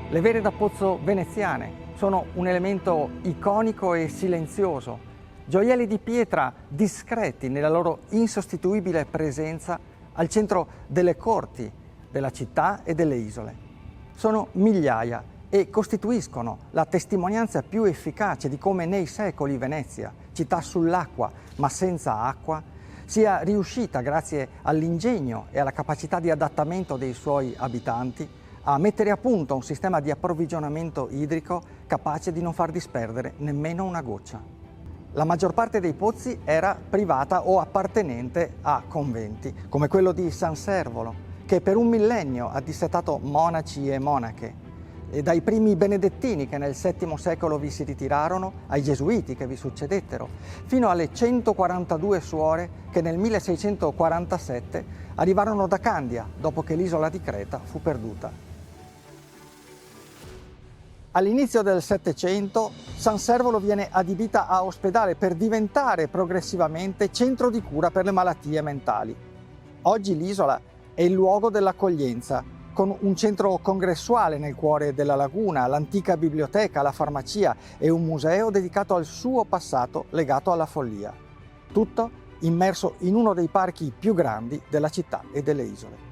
Le vere da pozzo veneziane sono un elemento iconico e silenzioso, gioielli di pietra discreti nella loro insostituibile presenza al centro delle corti, della città e delle isole. Sono migliaia e costituiscono la testimonianza più efficace di come nei secoli Venezia, città sull'acqua ma senza acqua, sia riuscita, grazie all'ingegno e alla capacità di adattamento dei suoi abitanti, a mettere a punto un sistema di approvvigionamento idrico capace di non far disperdere nemmeno una goccia. La maggior parte dei pozzi era privata o appartenente a conventi, come quello di San Servolo, che per un millennio ha dissetato monaci e monache, e dai primi benedettini che nel VII secolo vi si ritirarono, ai gesuiti che vi succedettero, fino alle 142 suore che nel 1647 arrivarono da Candia, dopo che l'isola di Creta fu perduta. All'inizio del Settecento San Servolo viene adibita a ospedale per diventare progressivamente centro di cura per le malattie mentali. Oggi l'isola è il luogo dell'accoglienza, con un centro congressuale nel cuore della laguna, l'antica biblioteca, la farmacia e un museo dedicato al suo passato legato alla follia. Tutto immerso in uno dei parchi più grandi della città e delle isole.